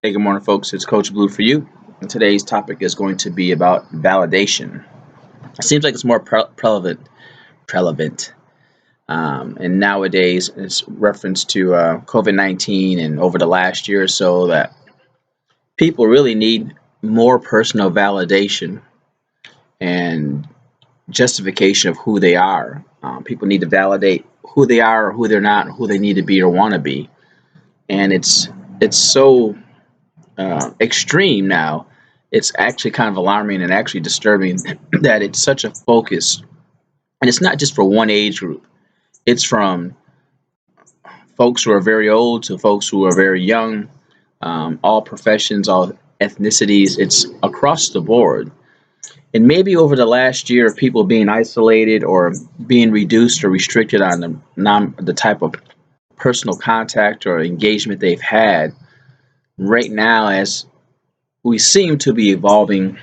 Hey, good morning, folks. It's Coach Blue for you. And today's topic is going to be about validation. It seems like it's more relevant, and nowadays it's reference to COVID-19 and over the last year or so that people really need more personal validation and justification of who they are. People need to validate who they are, or who they're not, who they need to be or want to be, and it's so extreme now. It's actually kind of alarming and actually disturbing that it's such a focus, and it's not just for one age group. It's from folks who are very old to folks who are very young, all professions, all ethnicities. It's across the board. And maybe over the last year of people being isolated or being reduced or restricted on the type of personal contact or engagement they've had, right now as we seem to be evolving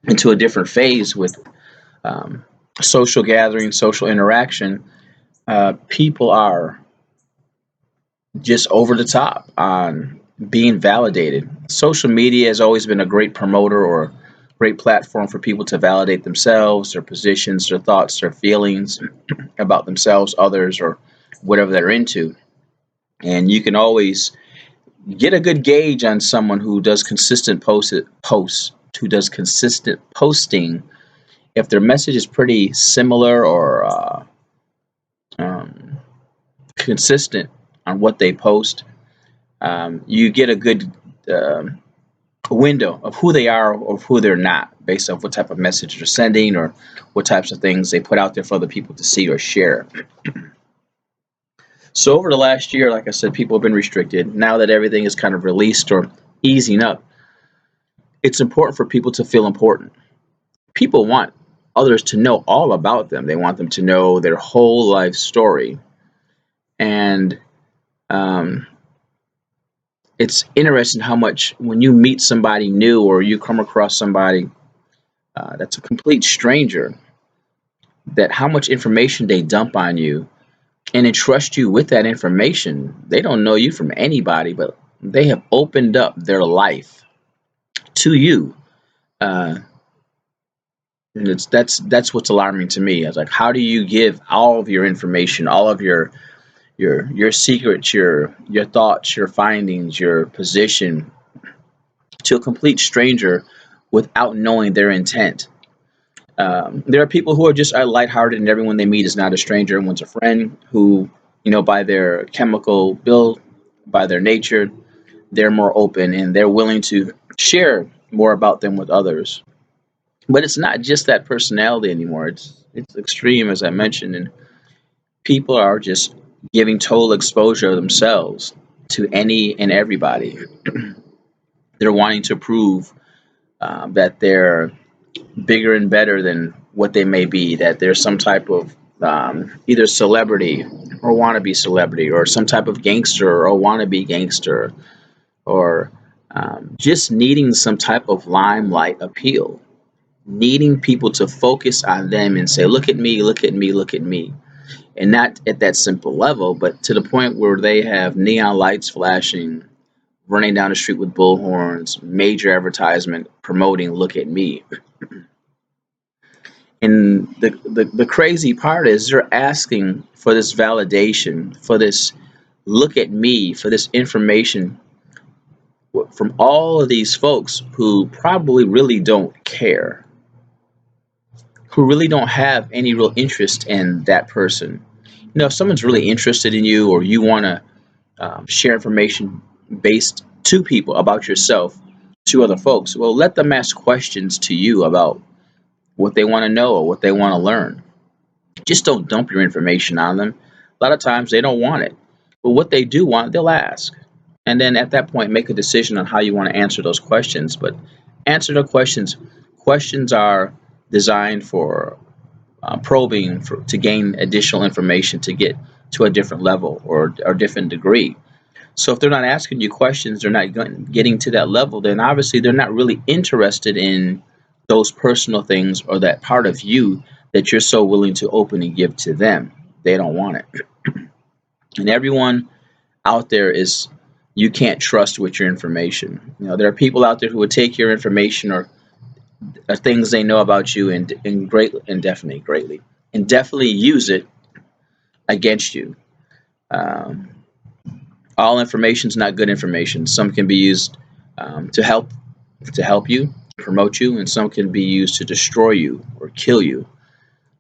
into a different phase with um, social gathering, social interaction, people are just over the top on being validated. Social media has always been a great promoter or great platform for people to validate themselves, their positions, their thoughts, their feelings about themselves, others, or whatever they're into. And you can always get a good gauge on someone who does consistent posts, who does consistent posting, if their message is pretty similar or um, consistent on what they post. You get a good um, window of who they are or who they're not based on what type of message they're sending or what types of things they put out there for other people to see or share. So over the last year, like I said, people have been restricted. Now that everything is kind of released or easing up, it's important for people to feel important. People want others to know all about them. They want them to know their whole life story. And um, it's interesting how much when you meet somebody new or you come across somebody that's a complete stranger, that how much information they dump on you and entrust you with that information. They don't know you from anybody, but they have opened up their life to you. Uh, and that's what's alarming to me. I was like, how do you give all of your information, all of your secrets, your thoughts, your findings, your position to a complete stranger without knowing their intent? There are people who are just are lighthearted, and everyone they meet is not a stranger. Everyone's a friend who, by their chemical build, by their nature, they're more open and they're willing to share more about them with others. But it's not just that personality anymore. It's extreme, as I mentioned, and people are just giving total exposure of themselves to any and everybody. They're wanting to prove that they're bigger and better than what they may be, that there's some type of either celebrity or wannabe celebrity, or some type of gangster or wannabe gangster, or just needing some type of limelight appeal, needing people to focus on them and say, look at me, look at me, look at me. And not at that simple level, but to the point where they have neon lights flashing, running down the street with bullhorns, major advertisement promoting, look at me. And the crazy part is they're asking for this validation, for this look at me, for this information from all of these folks who probably really don't care, who really don't have any real interest in that person. If someone's really interested in you or you want to share information based to people about yourself to other folks, well, let them ask questions to you about what they want to know or what they want to learn. Just don't dump your information on them. A lot of times they don't want it. But what they do want, they'll ask. And then at that point, make a decision on how you want to answer those questions. But answer the questions. Questions are designed for probing, to gain additional information to get to a different level or different degree. So if they're not asking you questions, they're not getting to that level, then obviously they're not really interested in those personal things or that part of you that you're so willing to open and give to them. They don't want it. And everyone out there is you can't trust with your information. There are people out there who would take your information or things they know about you and indefinitely use it against you. Um, all information is not good information. Some can be used to help you, promote you, and some can be used to destroy you or kill you.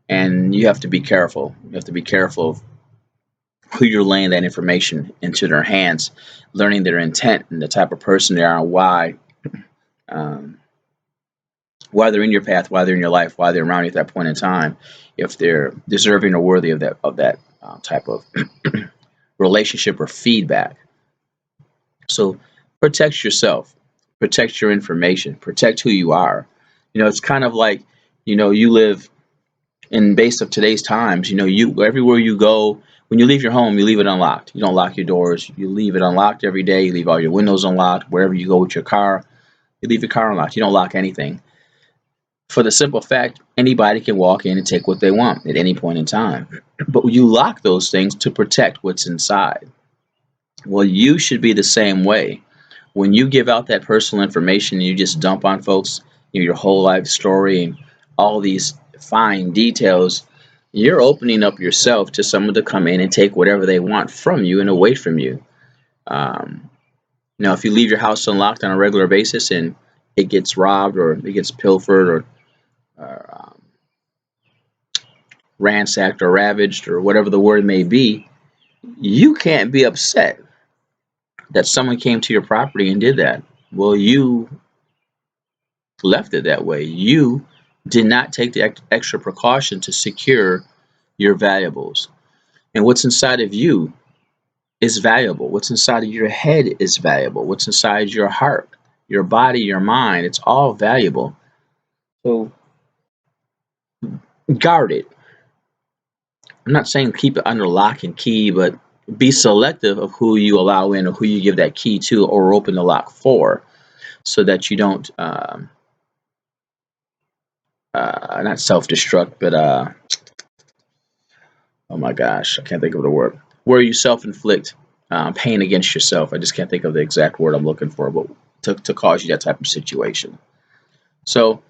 And you have to be careful. You have to be careful of who you're laying that information into their hands, learning their intent and the type of person they are, and um, why they're in your path, why they're in your life, why they're around you at that point in time, if they're deserving or worthy of that type of relationship or feedback. So protect yourself, protect your information, protect who you are. It's kind of like, you live in base of today's times. You everywhere you go, when you leave your home, you leave it unlocked. You don't lock your doors. You leave it unlocked every day. You leave all your windows unlocked. Wherever you go with your car, you leave your car unlocked. You don't lock anything. For the simple fact, anybody can walk in and take what they want at any point in time. But you lock those things to protect what's inside. Well, you should be the same way. When you give out that personal information, you just dump on folks, your whole life story and all these fine details, you're opening up yourself to someone to come in and take whatever they want from you and away from you. Um, if you leave your house unlocked on a regular basis and it gets robbed or it gets pilfered or ransacked or ravaged or whatever the word may be, you can't be upset that someone came to your property and did that. Well, you left it that way. You did not take the extra precaution to secure your valuables. And what's inside of you is valuable. What's inside of your head is valuable. What's inside your heart, your body, your mind, it's all valuable. So guard it. I'm not saying keep it under lock and key, but be selective of who you allow in or who you give that key to or open the lock for so that you don't, not self destruct, but, oh my gosh, I can't think of the word, where you self inflict pain against yourself. I just can't think of the exact word I'm looking for, but to cause you that type of situation. So,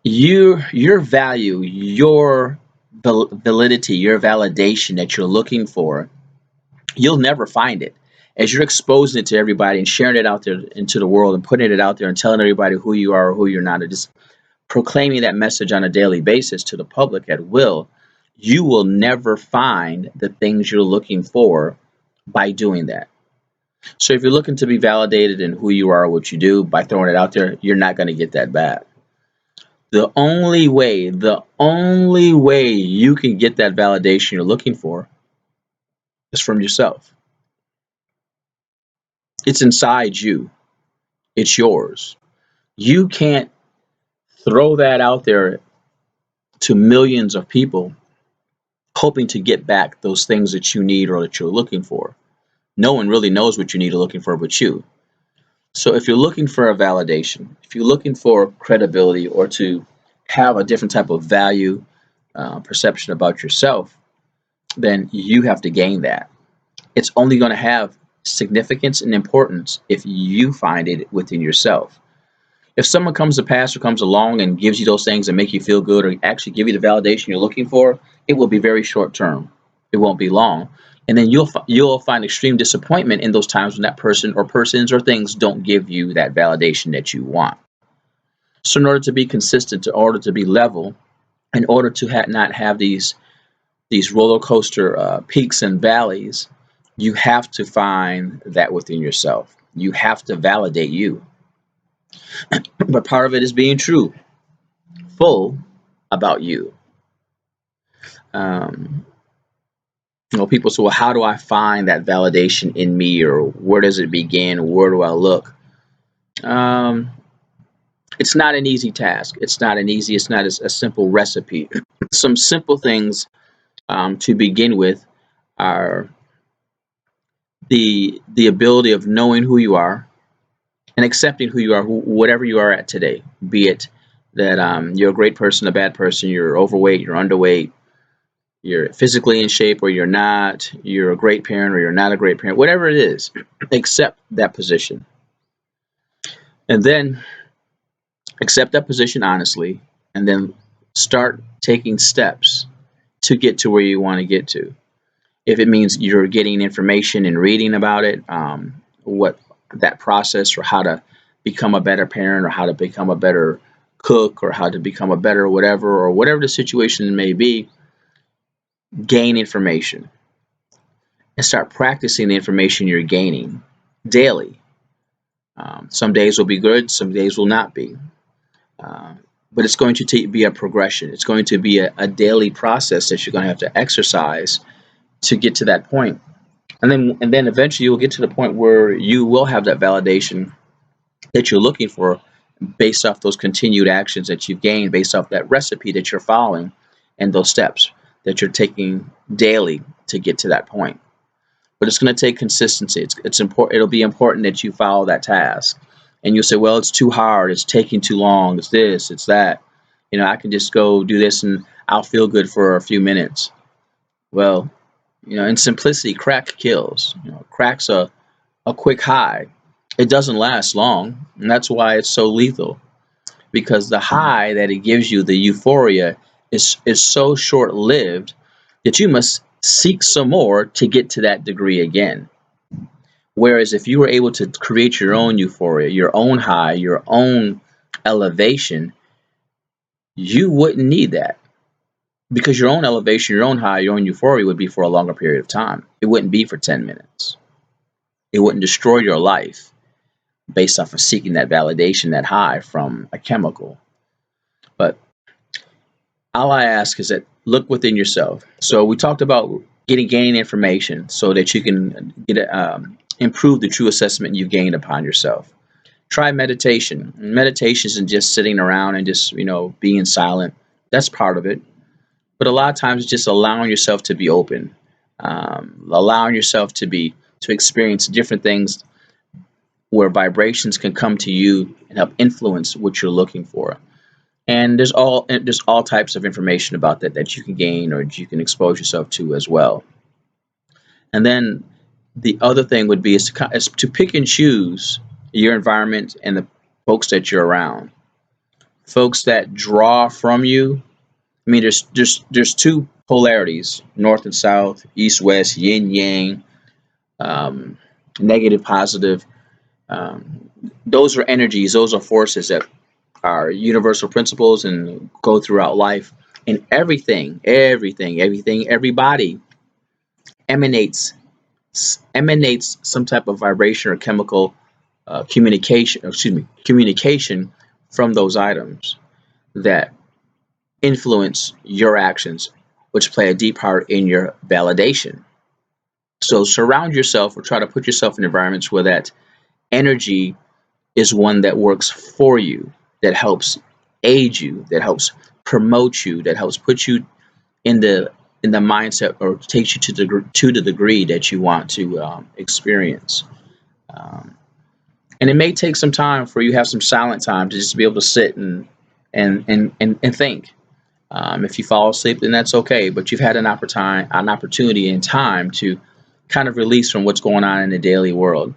your value, your validity, your validation that you're looking for, you'll never find it. As you're exposing it to everybody and sharing it out there into the world and putting it out there and telling everybody who you are or who you're not, and just proclaiming that message on a daily basis to the public at will, you will never find the things you're looking for by doing that. So if you're looking to be validated in who you are, what you do, by throwing it out there, you're not going to get that back. The only way you can get that validation you're looking for is from yourself. It's inside you. It's yours. You can't throw that out there to millions of people hoping to get back those things that you need or that you're looking for. No one really knows what you need or looking for but you. So if you're looking for a validation, if you're looking for credibility or to have a different type of value perception about yourself, then you have to gain that. It's only going to have significance and importance if you find it within yourself. If someone comes to pass or comes along and gives you those things that make you feel good or actually give you the validation you're looking for, it will be very short term. It won't be long. And then you'll find extreme disappointment in those times when that person or persons or things don't give you that validation that you want. So in order to be consistent, in order to be level, in order to not have these roller coaster peaks and valleys, you have to find that within yourself. You have to validate you. But part of it is being true, full about you. Um, People say, well, how do I find that validation in me, or where does it begin? Where do I look? Um, it's not an easy task. It's not a simple recipe. Some simple things to begin with are the ability of knowing who you are and accepting who you are, whatever you are at today, be it that you're a great person, a bad person, you're overweight, you're underweight, You're physically in shape or you're not. You're a great parent or you're not a great parent. Whatever it is, accept that position. And then accept that position honestly, and then start taking steps to get to where you want to get to. If it means you're getting information and reading about it, what that process or how to become a better parent or how to become a better cook or how to become a better whatever or whatever the situation may be, gain information and start practicing the information you're gaining daily. Some days will be good, some days will not be. Uh, but it's going to be a progression. It's going to be a daily process that you're going to have to exercise to get to that point. And then eventually you'll get to the point where you will have that validation that you're looking for based off those continued actions that you've gained, based off that recipe that you're following and those steps that you're taking daily to get to that point. But it's going to take consistency. It's important. It'll be important that you follow that task. And you'll say, well, it's too hard. It's taking too long. It's this. It's that. I can just go do this and I'll feel good for a few minutes. Well, in simplicity, crack kills. Crack's a quick high. It doesn't last long, and that's why it's so lethal. Because the high that it gives you, the euphoria, is so short lived that you must seek some more to get to that degree again. Whereas if you were able to create your own euphoria, your own high, your own elevation, you wouldn't need that. Because your own elevation, your own high, your own euphoria would be for a longer period of time. It wouldn't be for 10 minutes. It wouldn't destroy your life based off of seeking that validation, that high from a chemical. But all I ask is that look within yourself. So we talked about gaining information so that you can improve the true assessment you've gained upon yourself. Try meditation. Meditation isn't just sitting around and just being silent. That's part of it. But a lot of times, it's just allowing yourself to be open, allowing yourself to experience different things where vibrations can come to you and help influence what you're looking for. And there's all types of information about that you can gain or you can expose yourself to as well. And then the other thing would be is to pick and choose your environment and the folks that you're around. Folks that draw from you. I mean, there's two polarities: north and south, east west, yin yang, um, negative, positive. Those are energies. Those are forces that are universal principles and go throughout life. And everything, everybody emanates emanates some type of vibration or chemical communication from those items that influence your actions, which play a deep part in your validation. So surround yourself or try to put yourself in environments where that energy is one that works for you, that helps aid you, that helps promote you, that helps put you in the mindset or takes you to the degree that you want to experience. Um, and it may take some time for you to have some silent time to just be able to sit and think. If you fall asleep, then that's okay. But you've had an opportunity and time to kind of release from what's going on in the daily world.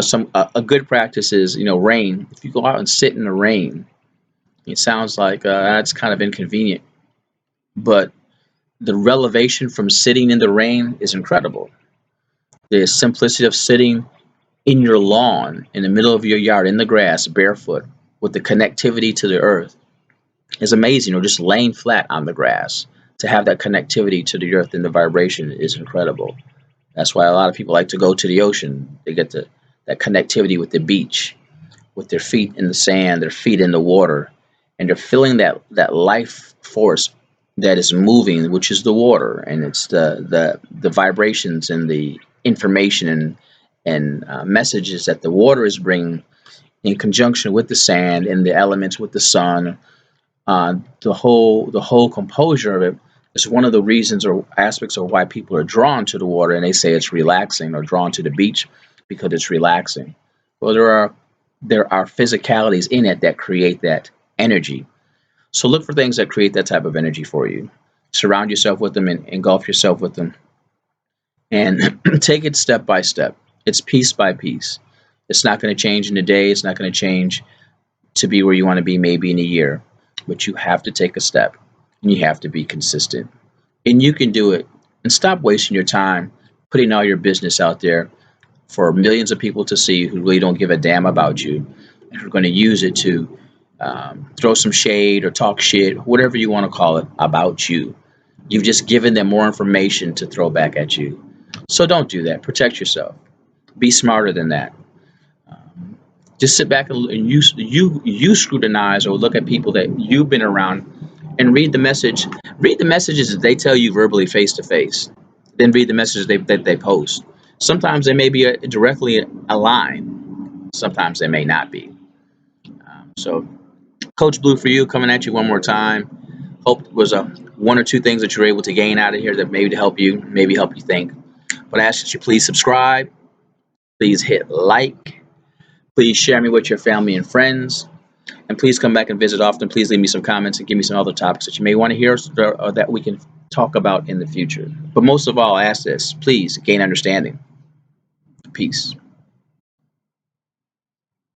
Some a good practice is rain. If you go out and sit in the rain, it sounds like that's kind of inconvenient, but the relevation from sitting in the rain is incredible. The simplicity of sitting in your lawn, in the middle of your yard, in the grass, barefoot, with the connectivity to the earth is amazing. Or just laying flat on the grass to have that connectivity to the earth and the vibration is incredible. That's why a lot of people like to go to the ocean. They get that connectivity with the beach, with their feet in the sand, their feet in the water, and they're feeling that life force that is moving, which is the water, and it's the vibrations and the information and messages that the water is bringing in conjunction with the sand and the elements with the sun. The whole composure of it is one of the reasons or aspects of why people are drawn to the water, and they say it's relaxing, or drawn to the beach because it's relaxing. Well, there are physicalities in it that create that energy. So look for things that create that type of energy for you. Surround yourself with them and engulf yourself with them. And take it step by step. It's piece by piece. It's not going to change in a day. It's not going to change to be where you want to be maybe in a year. But you have to take a step and you have to be consistent. And you can do it. And stop wasting your time putting all your business out there for millions of people to see who really don't give a damn about you and who are going to use it to throw some shade or talk shit, whatever you want to call it, about you. You've just given them more information to throw back at you. So don't do that. Protect yourself. Be smarter than that. Um, just sit back and you scrutinize or look at people that you've been around and read the message. Read the messages that they tell you verbally face to face. Then read the messages that they post. Sometimes they may be directly aligned. Sometimes they may not be. So, Coach Blue for you coming at you one more time. Hope it was a one or two things that you're able to gain out of here that maybe to help you, maybe help you think. But I ask that you please subscribe, please hit like, please share me with your family and friends, and please come back and visit often. Please leave me some comments and give me some other topics that you may want to hear or that we can talk about in the future. But most of all, I ask this: please gain understanding. Peace.